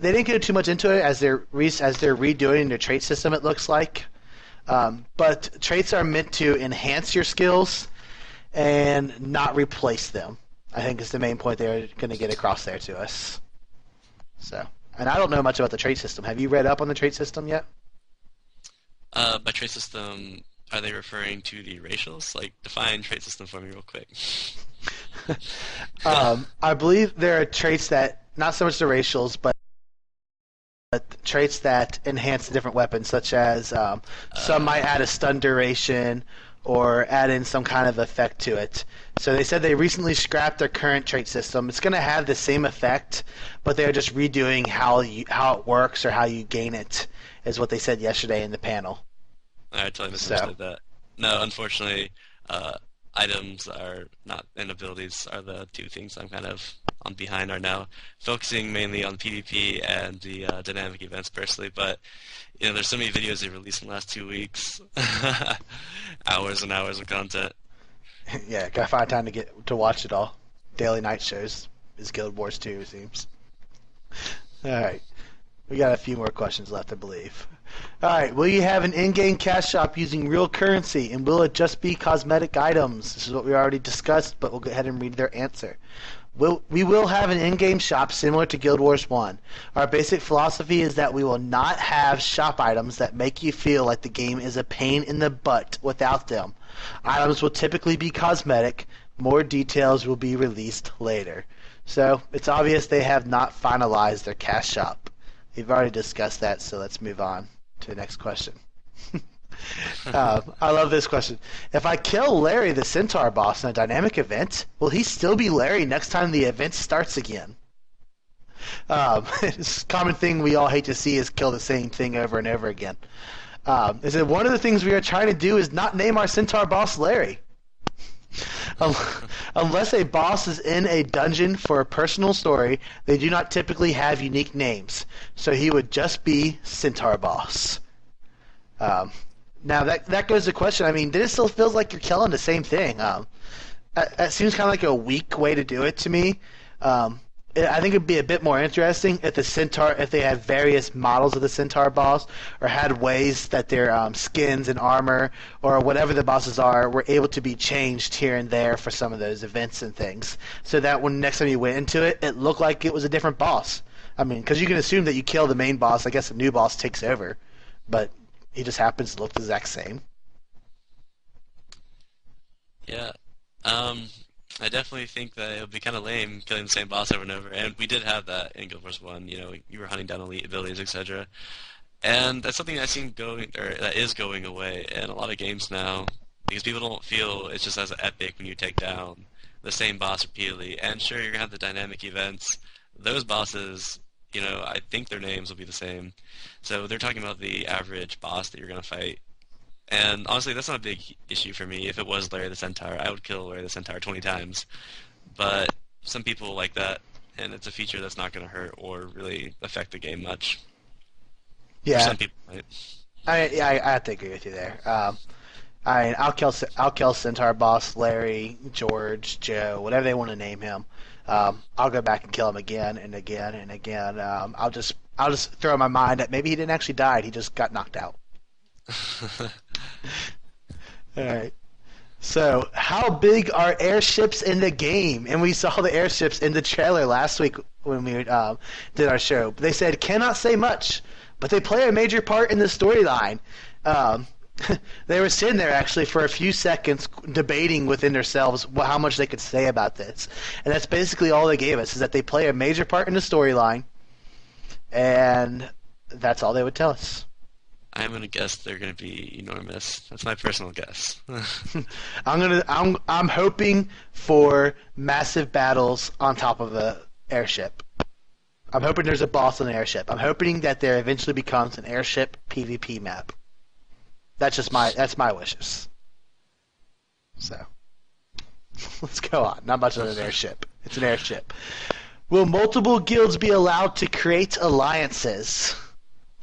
they didn't go too much into it as they're redoing their trait system. It looks like, but traits are meant to enhance your skills and not replace them. I think is the main point they're going to get across there to us. So, and I don't know much about the trait system. Have you read up on the trait system yet? By trait system, are they referring to the racials? Like, define trait system for me real quick. I believe there are traits that, not so much the racials, but traits that enhance the different weapons, such as some might add a stun duration or add in some kind of effect to it. So they said they recently scrapped their current trait system. It's going to have the same effect, but they're just redoing how it works or how you gain it, is what they said yesterday in the panel. I totally misunderstood that. No, unfortunately, items are not, and abilities are the two things I'm kind of on behind right now, focusing mainly on PvP and the dynamic events personally. But there's so many videos they released in the last 2 weeks, hours and hours of content. Yeah, gotta find time to watch it all. Daily night shows is Guild Wars 2, it seems. All right, we got a few more questions left, I believe. All right, will you have an in-game cash shop using real currency, and will it just be cosmetic items? This is what we already discussed, but we'll go ahead and read their answer. We will have an in-game shop similar to Guild Wars 1. Our basic philosophy is that we will not have shop items that make you feel like the game is a pain in the butt without them. Items will typically be cosmetic. More details will be released later. So it's obvious they have not finalized their cash shop. We've already discussed that, so let's move on to the next question. I love this question. If I kill Larry, the Centaur boss, in a dynamic event, will he still be Larry next time the event starts again? It's a common thing we all hate to see is kill the same thing over and over again. Is that one of the things we are trying to do is not name our Centaur boss Larry. Unless a boss is in a dungeon for a personal story, they do not typically have unique names. So he would just be Centaur boss. Now that goes to the question. I mean, it still feels like you're killing the same thing. That seems kind of like a weak way to do it to me. I think it'd be a bit more interesting if they had various models of the Centaur boss, or had ways that their skins and armor, or whatever the bosses are, were able to be changed here and there for some of those events and things, so that when next time you went into it, it looked like it was a different boss. I mean, because you can assume that you kill the main boss, I guess the new boss takes over, but he just happens to look the exact same. Yeah. I definitely think that it would be kind of lame killing the same boss over and over, and we did have that in Guild Wars 1. You were hunting down elite abilities, etc. And that's something that is going away in a lot of games now, because people don't feel it's just as epic when you take down the same boss repeatedly. And sure, you're gonna have the dynamic events. Those bosses, I think their names will be the same. So they're talking about the average boss that you're gonna fight. And honestly, that's not a big issue for me. If it was Larry the Centaur, I would kill Larry the Centaur 20 times. But some people like that, and it's a feature that's not going to hurt or really affect the game much. Yeah. For some people, right? I have to agree with you there. I'll kill Centaur boss Larry, George, Joe, whatever they want to name him. I'll go back and kill him again and again and again. I'll just throw in my mind that maybe he didn't actually die; he just got knocked out. All right. So, how big are airships in the game? And we saw the airships in the trailer last week when we did our show. They said cannot say much, but they play a major part in the storyline. They were sitting there actually for a few seconds debating within themselves how much they could say about this, and that's basically all they gave us, is that they play a major part in the storyline, and that's all they would tell us. I'm gonna guess they're gonna be enormous. That's my personal guess. I'm hoping for massive battles on top of the airship. I'm hoping there's a boss on the airship. I'm hoping that there eventually becomes an airship PvP map. That's my wishes. So let's go on. Not much of an airship. It's an airship. Will multiple guilds be allowed to create alliances?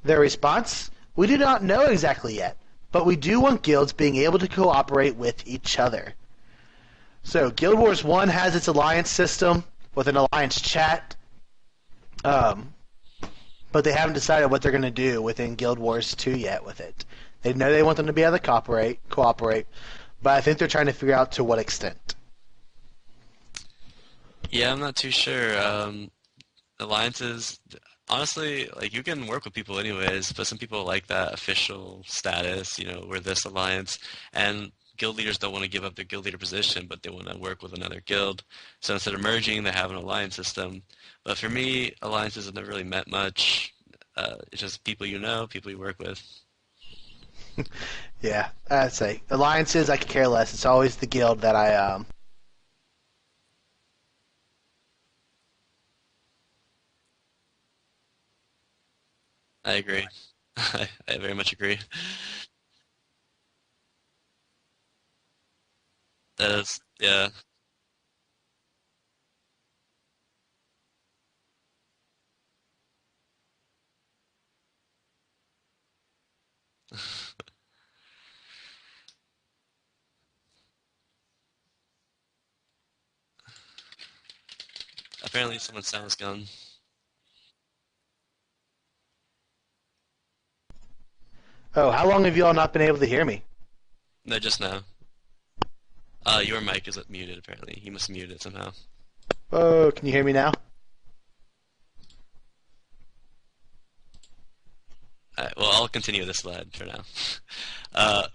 Their response: we do not know exactly yet, but we do want guilds being able to cooperate with each other. So Guild Wars 1 has its alliance system with an alliance chat. but they haven't decided what they're going to do within Guild Wars 2 yet with it. They know they want them to be able to cooperate, but I think they're trying to figure out to what extent. Yeah, I'm not too sure. Alliances, honestly, like you can work with people anyways, but some people like that official status, we're this alliance, and guild leaders don't want to give up their guild leader position, but they want to work with another guild. So instead of merging, they have an alliance system. But for me, alliances have never really meant much. It's just people people you work with. Yeah, I'd say alliances I could care less. It's always the guild that I agree. I very much agree. That is, yeah. Apparently someone's sound's gone. Oh, how long have you all not been able to hear me? No, just now. Your mic is muted apparently. He must have muted it somehow. Oh, can you hear me now? Alright, well, I'll continue this slide for now.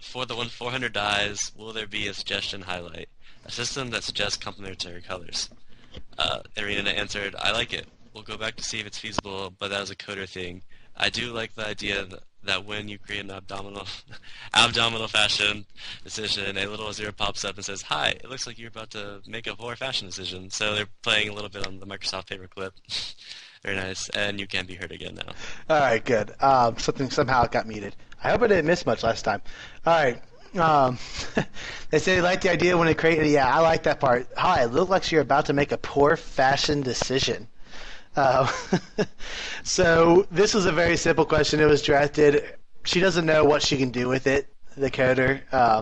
For the 400 dies, will there be a suggestion highlight? A system that suggests complementary colors. Arena answered, I like it. We'll go back to see if it's feasible, but that is a coder thing. I do like the idea that when you create an abdominal fashion decision, a little zero pops up and says, hi, it looks like you're about to make a poor fashion decision. So they're playing a little bit on the Microsoft paperclip. Very nice, and you can be heard again now. All right, good. Somehow it got muted. I hope I didn't miss much last time. All right. Um, they say they like the idea when they created. Yeah, I like that part. Hi, it looks like you're about to make a poor fashion decision. Uh, so this was a very simple question. It was drafted. She doesn't know what she can do with it. The coder.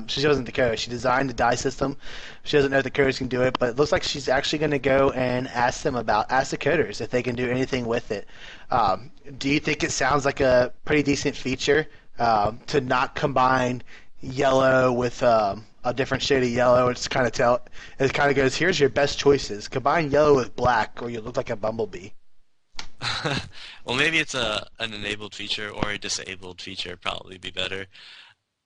She wasn't the coder. She designed the die system. She doesn't know if the coders can do it, but it looks like she's actually going to go and ask the coders if they can do anything with it. Do you think it sounds like a pretty decent feature to not combine yellow with a different shade of yellow? It kind of goes, here's your best choices. Combine yellow with black, or you look like a bumblebee. Well, maybe it's an enabled feature or a disabled feature, probably be better.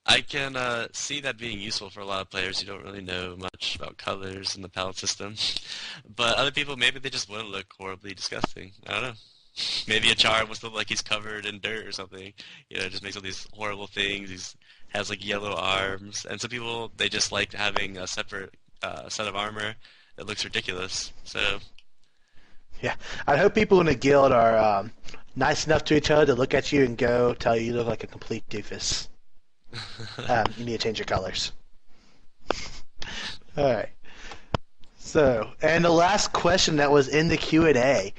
I can see that being useful for a lot of players who don't really know much about colors in the palette system. But other people, maybe they just want to look horribly disgusting. I don't know. Maybe a Char wants to look like he's covered in dirt or something. Just makes all these horrible things. He has like yellow arms. And some people, they just like having a separate set of armor that looks ridiculous. So, Yeah, I hope people in a guild are nice enough to each other to look at you and go tell you look like a complete doofus. You need to change your colors. All right. So, and the last question that was in the Q&A,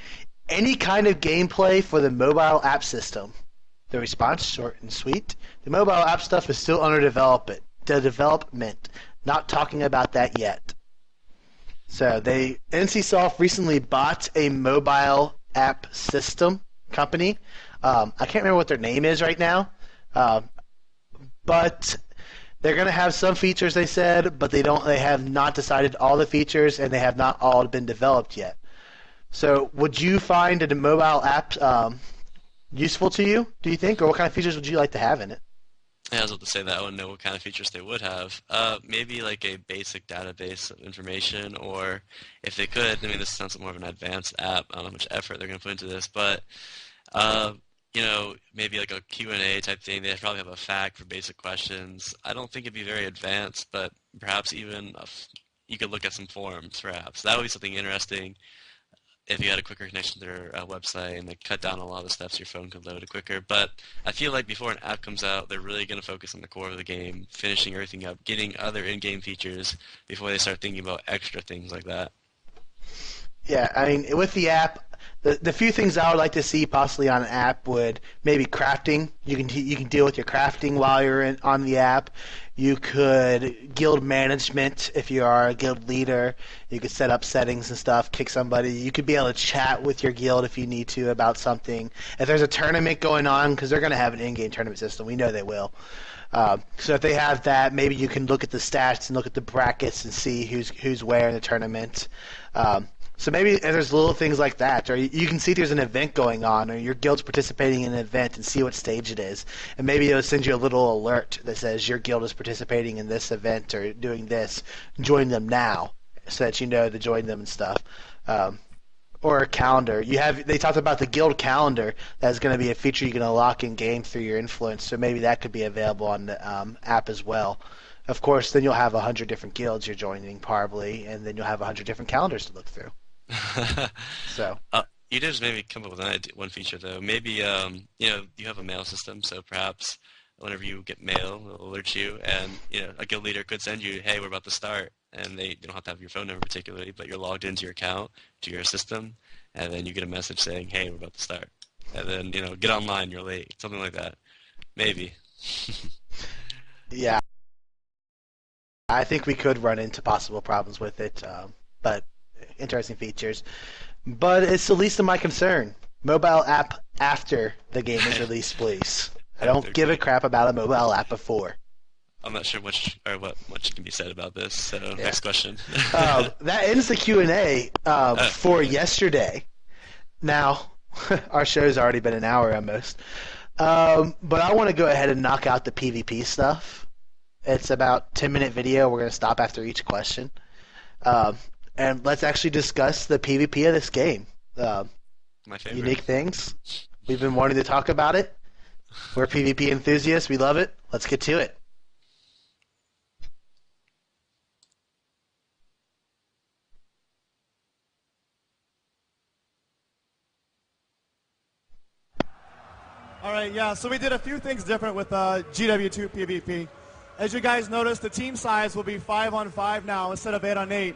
any kind of gameplay for the mobile app system? The response, short and sweet. The mobile app stuff is still under development. Not talking about that yet. So NCSoft recently bought a mobile app system company. I can't remember what their name is right now, but they're going to have some features, they said, but they have not decided all the features, and they have not all been developed yet. So would you find a mobile app useful to you, do you think, or what kind of features would you like to have in it? yeah, I was about to say that I wouldn't know what kind of features they would have. Maybe like a basic database of information, or if they could, I mean, this sounds like more of an advanced app. I don't know how much effort they're going to put into this, but maybe like a Q&A type thing. They probably have a FAQ for basic questions. I don't think it'd be very advanced, but perhaps even you could look at some forums, perhaps. That would be something interesting if you had a quicker connection to their website and they cut down a lot of the steps your phone could load it quicker. But I feel like before an app comes out, they're really going to focus on the core of the game, finishing everything up, getting other in-game features before they start thinking about extra things like that. Yeah, I mean, with the app, the few things I would like to see possibly on an app would maybe crafting. You can deal with your crafting while you're on the app. You could guild management if you are a guild leader. You could set up settings and stuff, kick somebody. You could be able to chat with your guild if you need to about something. If there's a tournament going on, because they're going to have an in-game tournament system, we know they will. So if they have that, maybe you can look at the stats and look at the brackets and see who's where in the tournament. So maybe there's little things like that, or you can see there's an event going on, or your guild's participating in an event and see what stage it is, and maybe it'll send you a little alert that says your guild is participating in this event or doing this. Join them now, so that you know to join them and stuff. Or a calendar. They talked about the guild calendar that's going to be a feature you can unlock in game through your influence, so maybe that could be available on the app as well. Of course, then you'll have 100 different guilds you're joining probably, and then you'll have 100 different calendars to look through. So you did just maybe come up with one feature though. Maybe you have a mail system, so perhaps whenever you get mail, it'll alert you, and a guild leader could send you, "Hey, we're about to start," and you don't have to have your phone number particularly, but you're logged into your account to your system, and then you get a message saying, "Hey, we're about to start," and then get online, you're late, something like that. Maybe. Yeah, I think we could run into possible problems with it, but interesting features. But it's the least of my concern. Mobile app after the game is released, please. I don't give a crap about a mobile app before. I'm not sure what much can be said about this. So next question. That ends the Q&A for yesterday. Now, our show's already been an hour almost. But I want to go ahead and knock out the PvP stuff. It's about a 10-minute video. We're going to stop after each question. And let's actually discuss the PvP of this game. My favorite. Unique things. We've been wanting to talk about it. We're PvP enthusiasts. We love it. Let's get to it. All right, yeah, so we did a few things different with GW2 PvP. As you guys noticed, the team size will be 5-on-5 now instead of 8-on-8.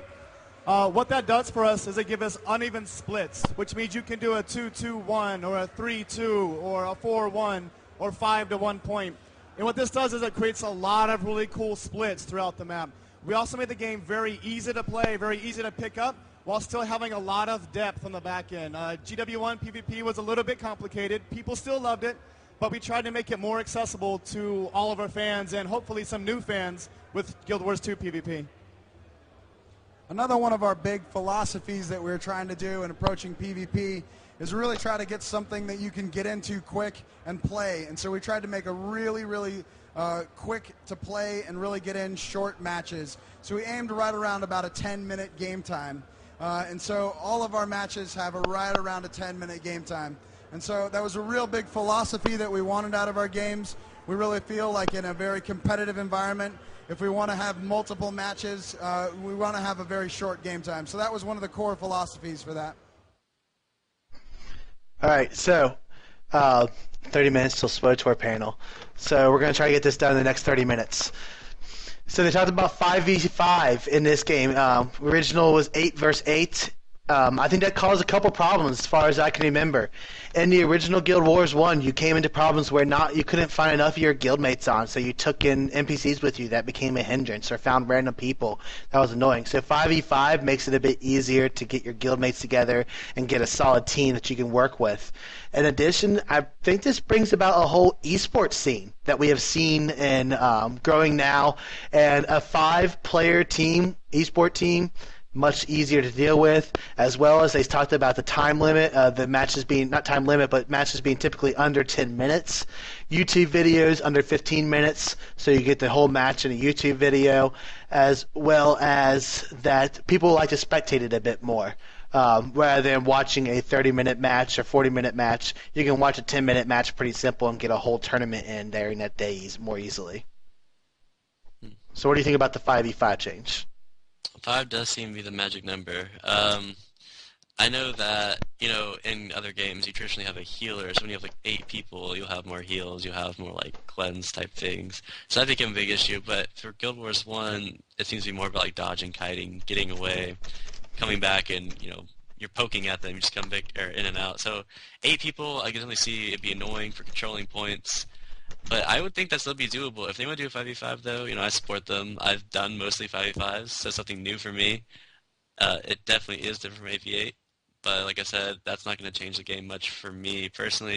What that does for us is it gives us uneven splits, which means you can do a 2-2-1 or a 3-2 or a 4-1 or 5-to-1 point. And what this does is it creates a lot of really cool splits throughout the map. We also made the game very easy to play, very easy to pick up, while still having a lot of depth on the back end. GW1 PvP was a little bit complicated. People still loved it, but we tried to make it more accessible to all of our fans and hopefully some new fans with Guild Wars 2 PvP. Another one of our big philosophies that we're trying to do in approaching PvP is really try to get something that you can get into quick and play. And so we tried to make a really quick to play and really get in short matches. So we aimed right around about a 10-minute game time. And so all of our matches have right around a 10-minute game time. And so that was a real big philosophy that we wanted out of our games. We really feel like in a very competitive environment, if we want to have multiple matches, we want to have a very short game time. So that was one of the core philosophies for that. All right, so 30 minutes till SWOTOR panel. So we're going to try to get this done in the next 30 minutes. So they talked about 5v5 in this game. Original was 8 versus 8. I think that caused a couple problems as far as I can remember. In the original Guild Wars 1, you came into problems where you couldn't find enough of your guildmates on, so you took in NPCs with you that became a hindrance or found random people. That was annoying. So 5v5 makes it a bit easier to get your guildmates together and get a solid team that you can work with. In addition, I think this brings about a whole esports scene that we have seen in growing now, and a 5-player team, esport team, much easier to deal with, as well as they talked about the time limit, the matches being, not time limit, but matches being typically under 10 minutes. YouTube videos under 15 minutes, so you get the whole match in a YouTube video, as well as that people like to spectate it a bit more. Rather than watching a 30-minute match or 40-minute match, you can watch a 10-minute match pretty simple and get a whole tournament in there in that day more easily. So what do you think about the 5v5 change? 5 does seem to be the magic number. I know that, in other games you traditionally have a healer, so when you have like 8 people, you'll have more heals, you'll have more like cleanse type things. So that became a big issue, but for Guild Wars 1, it seems to be more about like dodging, kiting, getting away, coming back, and you're poking at them, you just come back in and out. So 8 people, I can only see it be annoying for controlling points. But I would think that still be doable. If they want to do a 5v5 though, I support them. I've done mostly 5v5s, so something new for me. It definitely is different from 8v8, but like I said, that's not going to change the game much for me personally.